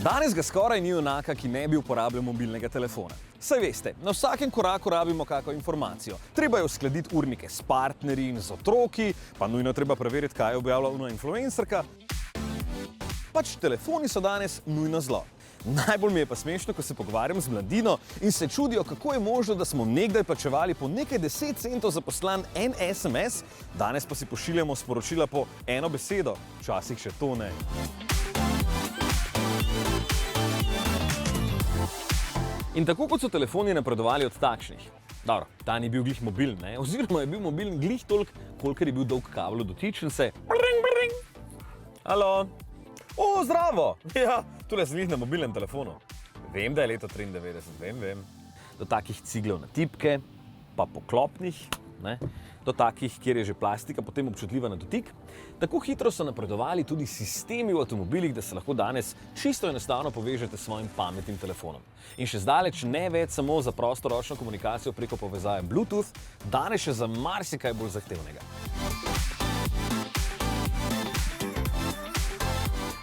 Danes ga skoraj ni junaka, ki ne bi uporabljal mobilnega telefona. Saj veste, na vsakem koraku rabimo kakšno informacijo. Treba je uskladiti urnike s partnerji in z otroki, pa nujno treba preveriti, kaj je objavila ona influencerka. Pač telefoni so danes nujno zlo. Najbolj mi je pa smešno, ko se pogovarjam z mladino in se čudijo, kako je možno, da smo nekdaj plačevali po nekaj 10 centov za poslan en SMS, danes pa si pošiljamo sporočila po eno besedo, včasih še to ne. In tako kot so telefoni napredovali od takšnih. Dobro, ta ni bil glih mobilen, ne? Oziroma je bil mobilen glih toliko, kolikor je bil dolg kabel dotičen se. Bring, bring. Halo. O, zdravo! Ja, tule sem glih na mobilnem telefonu. Vem, da je leto 93, vem. Do takih ciglev na tipke, pa poklopnih, ne? Do takih, kjer je že plastika potem občutljiva na dotik. Tako hitro so napredovali tudi sistemi v avtomobilih, da se lahko danes čisto enostavno povežete s svojim pametnim telefonom. In še zdaleč ne več samo za prostoročno komunikacijo preko povezave Bluetooth, danes še za marsikaj bolj zahtevnega.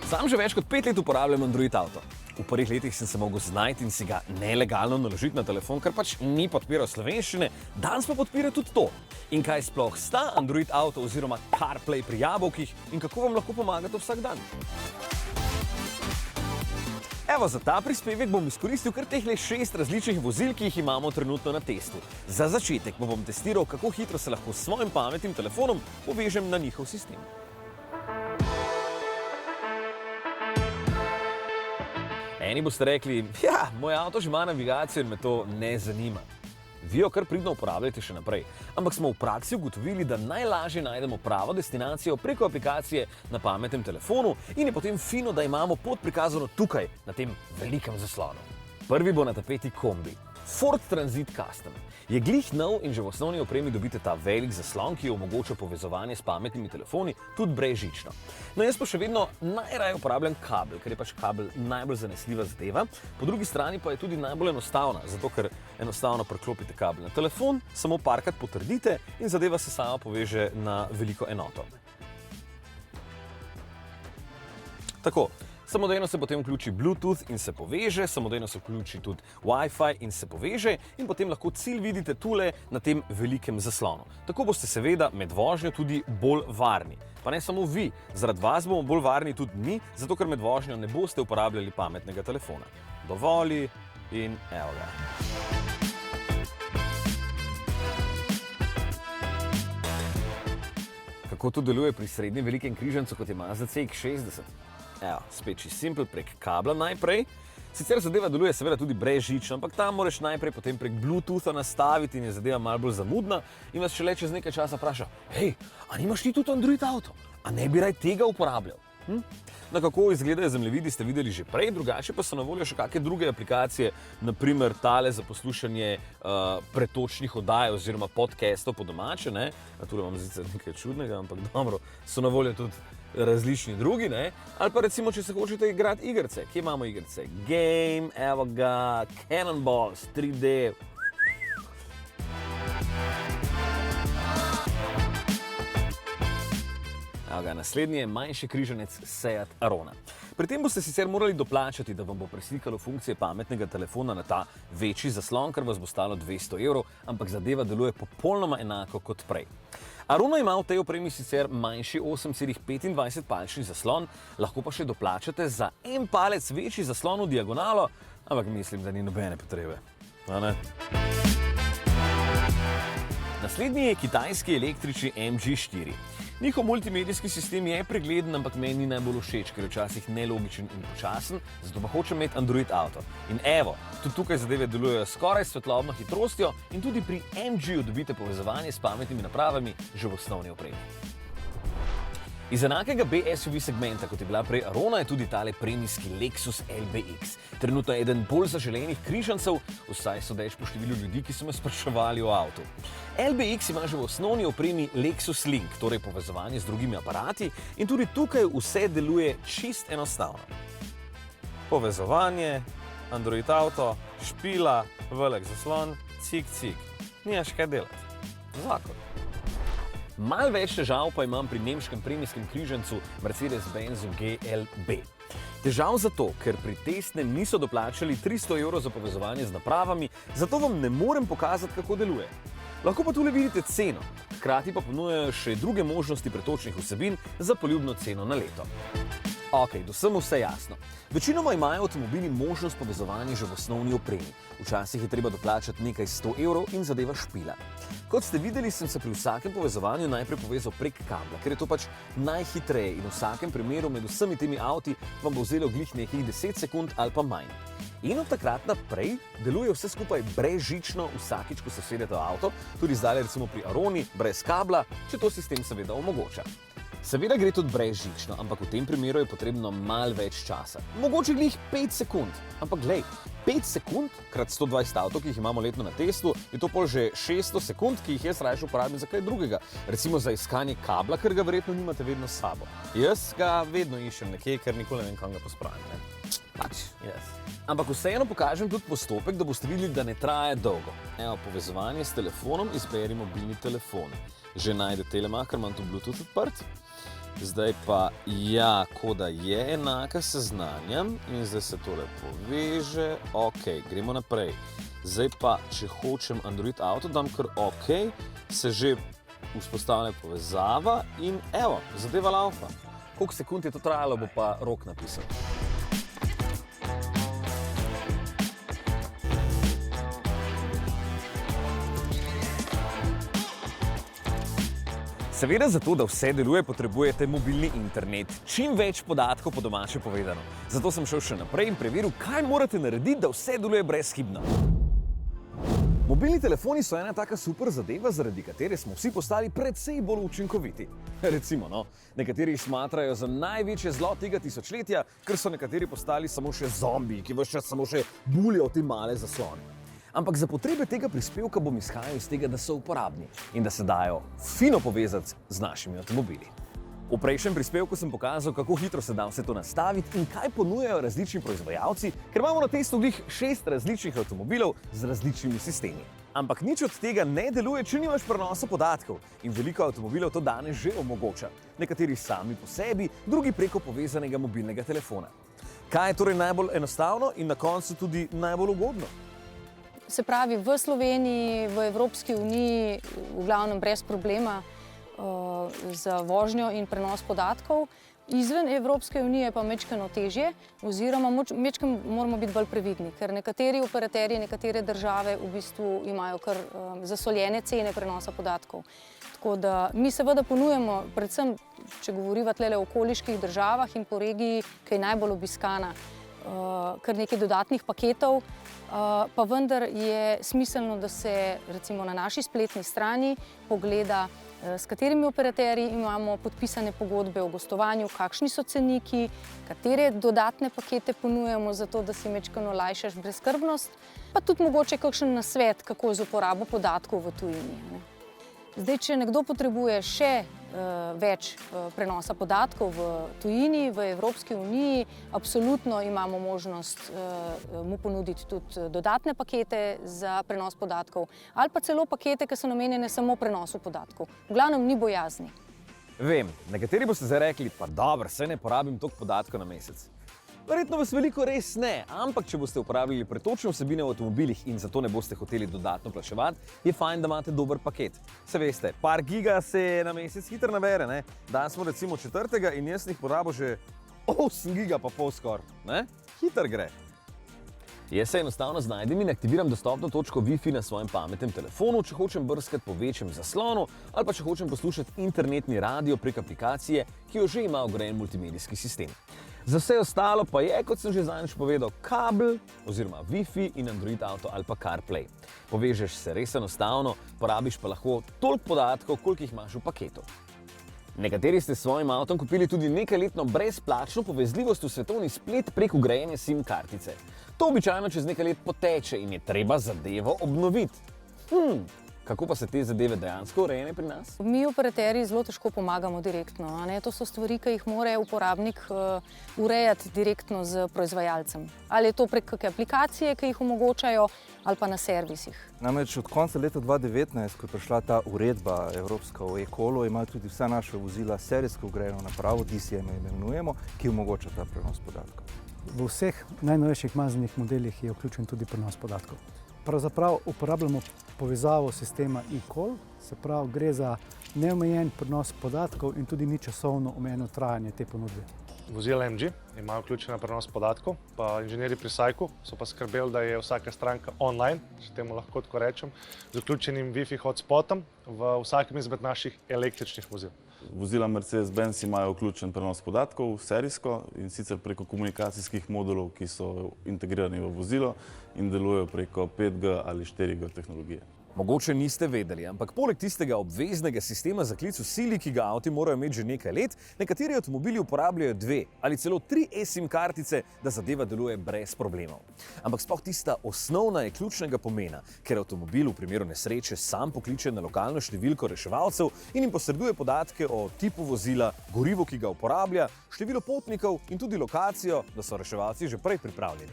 Sam že več kot 5 let uporabljam Android Auto. V prvih letih sem se mogel znajti in si ga nelegalno naložiti na telefon, ker pač ni podpiral slovenščine, danes pa podpira tudi to. In kaj sploh sta Android Auto oziroma CarPlay pri jabolkih in kako vam lahko pomagate vsak dan? Evo, za ta prispevek bom izkoristil kar tehle 6 različnih vozil, ki jih imamo trenutno na testu. Za začetek bom testiral, kako hitro se lahko s svojim pametnim telefonom povežem na njihov sistem. Eni boste rekli, ja, moj avto že ima navigacijo in me to ne zanima. Vi jo kar pridno uporabljate še naprej. Ampak smo v praksi ugotovili, da najlažje najdemo pravo destinacijo preko aplikacije na pametnem telefonu in je potem fino, da imamo pot prikazano tukaj, na tem velikem zaslonu. Prvi bo na tapeti kombi. Ford Transit Custom. Je glih nov in že v osnovni opremi dobite ta velik zaslon, ki omogoča povezovanje s pametnimi telefoni tudi brezžično. No, jaz pa še vedno najraje uporabljam kabel, ker je pač kabel najbolj zanesljiva zadeva. Po drugi strani pa je tudi najbolj enostavna, zato ker enostavno priklopite kabel na telefon, samo parkrat potrdite in zadeva se sama poveže na veliko enoto. Tako. Samodejno se potem vključi Bluetooth in se poveže, samodejno se vključi tudi Wi-Fi in se poveže in potem lahko cilj vidite tule na tem velikem zaslonu. Tako boste seveda med vožnjo tudi bolj varni. Pa ne samo vi, zaradi vas bomo bolj varni tudi mi, zato ker med vožnjo ne boste uporabljali pametnega telefona. Dovoli in evo ga. Kako to deluje pri srednjem velikem križancu, kot je Mazda CX-60? Evo, spet čisto simpel, prek kabla najprej. Sicer zadeva deluje seveda tudi brezžično, ampak tam moraš najprej potem prek Bluetootha nastaviti in je zadeva malo bolj zamudna in vas šele čez nekaj časa vpraša, hej, a nimaš ti tudi Android Auto? A ne bi raj tega uporabljal? No, kako izgledajo zemljevidi, ste videli že prej, drugače pa so na voljo še kakšne druge aplikacije, naprimer tale za poslušanje pretočnih oddaj oziroma podcastov po domače, ne? Tule imam zice nekaj čudnega, ampak dobro, so na voljo tudi različni drugi, ne? Ali pa recimo, če se hočete igrati igrice. Kje imamo igrice? Game, evo ga, Cannonballs, 3D. Naslednji je manjši križanec Seat Arona. Pri tem boste sicer morali doplačati, da vam bo preslikalo funkcije pametnega telefona na ta večji zaslon, kar vas bo stalo 200 €, ampak zadeva deluje popolnoma enako kot prej. Arona ima v tej opremi sicer manjši 8,25-palčni zaslon, lahko pa še doplačate za en palec večji zaslon v diagonalo, ampak mislim, da ni nobene potrebe. Naslednji je kitajski električni MG4. Njihov multimedijski sistem je pregleden, ampak meni ni najbolj všeč, ker je včasih nelogičen in počasen, zato pa hočem imeti Android Auto. In evo, tudi tukaj zadeve delujejo skoraj s svetlobno hitrostjo in tudi pri MG-ju dobite povezovanje s pametnimi napravami že v osnovni opremi. Iz enakega B-SUV segmenta, kot je bila prej Arona, je tudi tale premijski Lexus LBX. Trenutno je eden bolj zaželenih križancev, vsaj sodeč po številu ljudi, ki so me spraševali o avtu. LBX ima že v osnovni opremi Lexus Link, torej povezovanje z drugimi aparati in tudi tukaj vse deluje čist enostavno. Povezovanje, Android Auto, špila, velik zaslon, cik. Nimaš kaj delati. Zakon. Mal več težav pa imam pri nemškem premijskem križancu Mercedes-Benzu GLB. Težav zato, ker pri testnem niso doplačali 300 € za povezovanje z napravami, zato vam ne morem pokazati, kako deluje. Lahko pa tule vidite ceno, hkrati pa ponujajo še druge možnosti pretočnih vsebin za poljubno ceno na leto. Ok, do sem vse jasno. Večinoma imajo avtomobili možnost povezovanja že v osnovni opremi. Včasih je treba doplačati nekaj 100 € in zadeva špila. Kot ste videli, sem se pri vsakem povezovanju najprej povezal prek kabla, ker je to pač najhitreje in v vsakem primeru med vsemi temi avti vam bo vzelo glih nekih 10 sekund ali pa manj. In od takrat naprej deluje vse skupaj brezžično vsakič, ko se usedete v avto, tudi zdaj recimo pri Aroni, brez kabla, če to sistem seveda omogoča. Seveda gre tudi brezžično, ampak v tem primeru je potrebno malo več časa. Mogoče glih 5 sekund, ampak glej, 5 sekund krat 120 avtov, ki jih imamo letno na testu, je to pol že 600 sekund, ki jih jaz raje uporabim za kaj drugega. Recimo za iskanje kabla, ker ga verjetno nimate vedno s sabo. Jaz ga vedno iščem nekje, ker nikoli ne vem, kam ga pospravim. Pač, jaz. Ampak vseeno pokažem tudi postopek, da boste videli, da ne traja dolgo. Evo, povezovanje s telefonom, izberi mobilni telefon. Že najde Telemach, ker imam tu Bluetooth odprt. Zdaj pa, ja, koda je enaka, seznanjam in zdaj se tole poveže. Ok, gremo naprej. Zdaj pa, če hočem Android Auto, dam kar ok, se že vzpostavlja povezava in evo, zadeva laufa. Koliko sekund je to trajalo, bo pa Rok napisal. Seveda zato, da vse deluje, potrebujete mobilni internet. Čim več podatkov po domače povedano. Zato sem šel še naprej in preveril, kaj morate narediti, da vse deluje brezhibno. Mobilni telefoni so ena taka super zadeva, zaradi katere smo vsi postali precej bolj učinkoviti. Recimo, nekateri jih smatrajo za največje zlo tega tisočletja, ker so nekateri postali samo še zombiji, ki ves čas samo še buljajo te male zaslone. Ampak za potrebe tega prispevka bom izhajal iz tega, da so uporabni in da se dajo fino povezati z našimi avtomobili. V prejšnjem prispevku sem pokazal, kako hitro se da vse to nastaviti in kaj ponujajo različni proizvajalci, ker imamo na testu glih 6 različnih avtomobilov z različnimi sistemi. Ampak nič od tega ne deluje, če nimaš prenosa podatkov in veliko avtomobilov to danes že omogoča. Nekateri sami po sebi, drugi preko povezanega mobilnega telefona. Kaj je torej najbolj enostavno in na koncu tudi najbolj ugodno? Se pravi, v Sloveniji, v Evropski uniji, v glavnem brez problema za vožnjo in prenos podatkov. Izven Evropske unije pa mečkano težje, oziroma mečkano moramo biti bolj previdni, ker nekateri operaterji, nekatere države v bistvu imajo kar zasoljene cene prenosa podatkov. Tako da mi seveda ponujemo, predvsem, če govoriva tlele o okoliških državah in po regiji, ki je najbolj obiskana, kar nekaj dodatnih paketov, pa vendar je smiselno, da se recimo na naši spletni strani pogleda, s katerimi operaterji imamo podpisane pogodbe o gostovanju, kakšni so ceniki, katere dodatne pakete ponujamo za to, da si mečkano olajšaš brezskrbnost, pa tudi mogoče kakšen nasvet, kako z uporabo podatkov v tujini. Zdaj, če nekdo potrebuje še več prenosa podatkov v tujini, v Evropski uniji, absolutno imamo možnost mu ponuditi tudi dodatne pakete za prenos podatkov ali pa celo pakete, ki so namenjene samo prenosu podatkov. V glavnem ni bojazni. Vem, nekateri boste zdaj rekli, pa dobro, saj ne porabim toliko podatkov na mesec. Verjetno vas veliko res ne, ampak če boste uporabljali pretočne vsebine v avtomobilih in zato ne boste hoteli dodatno plačevati, je fajn, da imate dober paket. Se veste, par giga se na mesec hitro nabere, ne? Danes smo recimo 4. in jaz jih porabil že 8 giga pa pol skoraj, ne? Hitro gre. Jaz se enostavno znajdem in aktiviram dostopno točko Wi-Fi na svojem pametnem telefonu, če hočem brskati po večjem zaslonu ali pa če hočem poslušati internetni radio prek aplikacije, ki jo že ima vgrajen multimedijski sistem. Za vse ostalo pa je, kot sem že zadnjič povedal, kabel oziroma Wi-Fi in Android Auto ali pa CarPlay. Povežeš se res enostavno, porabiš pa lahko toliko podatkov, koliko jih imaš v paketu. Nekateri ste s svojim avtom kupili tudi nekajletno brezplačno povezljivost v svetovni splet prek vgrajene SIM kartice. To običajno čez nekaj let poteče in je treba zadevo obnoviti. Kako pa se te zadeve dejansko urejene pri nas? Mi operaterji zelo težko pomagamo direktno. To so stvari, ki jih mora uporabnik urejati direktno z proizvajalcem. Ali je to prek kakšne aplikacije, ki jih omogočajo, ali pa na servisih. Namreč od konca leta 2019, ko je prišla ta uredba evropska o e-callu, imajo tudi vsa naša vozila serijsko vgrajeno napravo, DCM imenujemo, ki omogoča ta prenos podatkov. V vseh najnovejših maznenih modelih je vključen tudi prenos podatkov. Pravzaprav uporabljamo povezavo sistema e-call, se pravi, gre za neomejen prenos podatkov in tudi ni časovno omejeno trajanje te ponudbe. Vozila MG imajo vključen prenos podatkov, pa inženirji pri SAIC-u so pa skrbeli, da je vsaka stranka online, če temu lahko tako rečem, z vključenim Wi-Fi hotspotom v vsakem izmed naših električnih vozil. Vozila Mercedes-Benz imajo vključen prenos podatkov serijsko in sicer preko komunikacijskih modulov, ki so integrirani v vozilo in delujejo preko 5G ali 4G tehnologije. Mogoče niste vedeli, ampak poleg tistega obveznega sistema za klic v sili, ki ga avti morajo imeti že nekaj let, nekateri avtomobili uporabljajo 2 ali celo 3 eSIM kartice, da zadeva deluje brez problemov. Ampak sploh tista osnovna je ključnega pomena, ker avtomobil v primeru nesreče sam pokliče na lokalno številko reševalcev in jim posreduje podatke o tipu vozila, gorivu, ki ga uporablja, število potnikov in tudi lokacijo, da so reševalci že prej pripravljeni.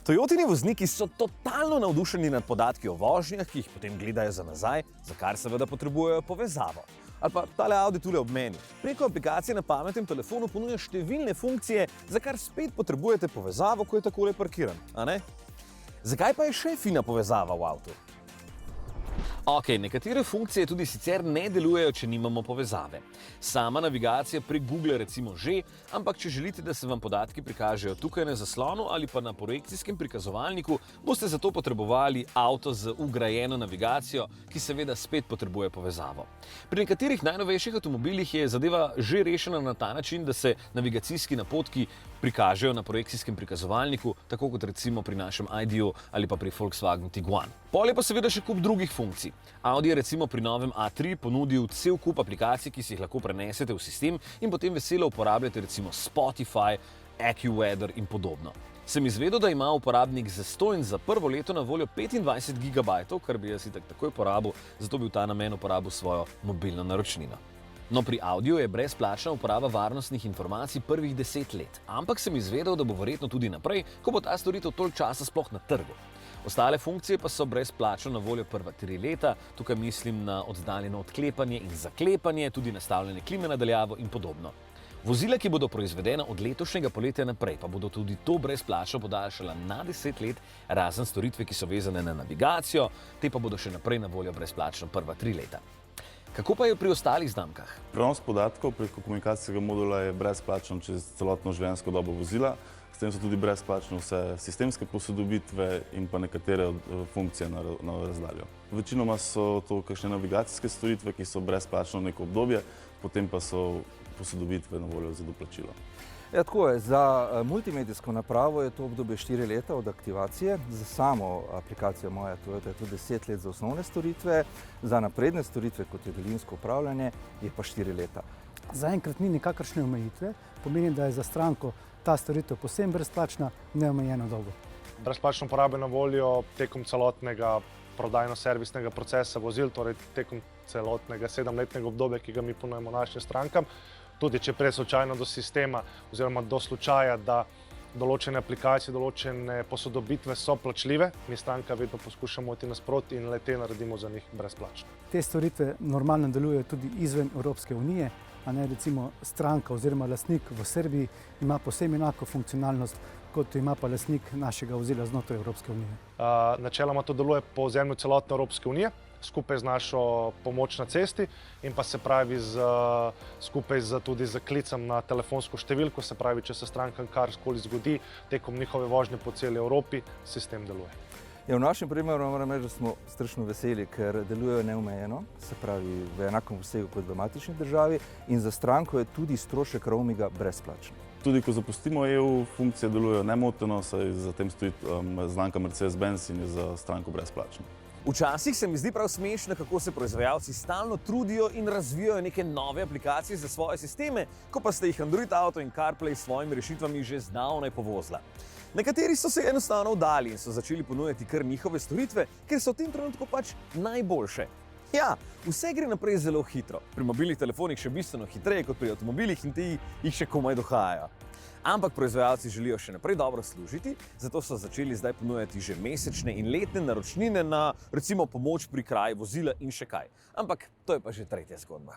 Toyotini vozniki so totalno navdušeni nad podatki o vožnjah, ki jih potem gledajo za nazaj, za kar seveda potrebujejo povezavo. Ali pa tale Audi tule ob meni. Preko aplikacije na pametnem telefonu ponuja številne funkcije, za kar spet potrebujete povezavo, ko je takole parkiran, a ne? Zakaj pa je še fina povezava v avtu? Ok, nekatere funkcije tudi sicer ne delujejo, če nimamo povezave. Sama navigacija prek Google recimo že, ampak če želite, da se vam podatki prikažejo tukaj na zaslonu ali pa na projekcijskem prikazovalniku, boste zato potrebovali avto z vgrajeno navigacijo, ki seveda spet potrebuje povezavo. Pri nekaterih najnovejših avtomobilih je zadeva že rešena na ta način, da se navigacijski napotki prikažejo na projekcijskem prikazovalniku, tako kot recimo pri našem ID-ju ali pa pri Volkswagen Tiguan. Pol je pa seveda še kup drugih funkcij. Audi je recimo pri novem A3 ponudil cel kup aplikacij, ki si jih lahko prenesete v sistem in potem veselo uporabljate recimo Spotify, AccuWeather in podobno. Sem izvedel, da ima uporabnik zastonj za prvo leto na voljo 25 GB, kar bi jaz itak takoj porabil, zato bi v ta namen uporabil svojo mobilno naročnino. No, pri Audiju je brezplačna uporaba varnostnih informacij prvih 10 let, ampak sem izvedel, da bo verjetno tudi naprej, ko bo ta storitev toliko časa sploh na trgu. Ostale funkcije pa so brezplačno na voljo prva 3 leta, tukaj mislim na oddaljeno odklepanje in zaklepanje, tudi nastavljanje klime na daljavo in podobno. Vozila, ki bodo proizvedena od letošnjega poletja naprej, pa bodo tudi to brezplačno podaljšala na 10 let, razen storitve, ki so vezane na navigacijo, te pa bodo še naprej na voljo brezplačno prva 3 leta. Kako pa je pri ostalih znamkah? Prenos podatkov preko komunikacijskega modula je brezplačen čez celotno življenjsko dobo vozila, s tem so tudi brezplačne vse sistemske posodobitve in pa nekatere funkcije na razdaljo. Večinoma so to kakšne navigacijske storitve, ki so brezplačne neko obdobje, potem pa so posodobitve na voljo za doplačilo. Ja, tako je. Za multimedijsko napravo je to obdobje 4 leta od aktivacije, za samo aplikacijo Moja Toyota je to 10 let za osnovne storitve, za napredne storitve, kot je daljinsko upravljanje, je pa 4 leta. Zaenkrat ni nikakršne omejitve, pomeni, da je za stranko ta storitev povsem brezplačna, neomejeno dolgo. Brezplačno uporabe na voljo tekom celotnega prodajno-servisnega procesa vozil, torej tekom celotnega 7-letnega obdobja, ki ga mi ponujemo našim strankam. Tudi če pride slučajno do sistema oziroma do slučaja, da določene aplikacije, določene posodobitve so plačljive, mi stranka vedno poskušamo iti nasproti in le-te naredimo za njih brezplačno. Te storitve normalno delujejo tudi izven Evropske unije, a ne recimo stranka oziroma lastnik v Srbiji ima povsem enako funkcionalnost, kot ima pa lastnik našega vozila znotraj Evropske unije. Načeloma to deluje po ozemlju celotne Evropske unije, skupaj z našo pomoč na cesti in pa se pravi skupaj tudi z klicem na telefonsko številko, se pravi, če se strankam karkoli zgodi tekom njihove vožnje po celi Evropi, sistem deluje. Ja, v našem primeru moram reči, da smo strašno veseli, ker delujejo neomejeno, se pravi v enakem obsegu kot v matični državi in za stranko je tudi strošek roaminga brezplačen. Tudi ko zapustimo EU, funkcije delujejo nemoteno, saj za tem stoji znamka Mercedes-Benz in je za stranko brezplačna. Včasih se mi zdi prav smešno, kako se proizvajalci stalno trudijo in razvijajo neke nove aplikacije za svoje sisteme, ko pa ste jih Android Auto in CarPlay s svojimi rešitvami že zdavnaj povozila. Nekateri so se enostavno vdali in so začeli ponujati kar njihove storitve, ker so v tem trenutku pač najboljše. Ja, vse gre naprej zelo hitro. Pri mobilnih telefonih še bistveno hitreje kot pri avtomobilih in ti jih še komaj dohajajo. Ampak proizvajalci želijo še naprej dobro služiti, zato so začeli zdaj ponujati že mesečne in letne naročnine na recimo pomoč pri kraji vozila in še kaj. Ampak to je pa že tretja zgodba.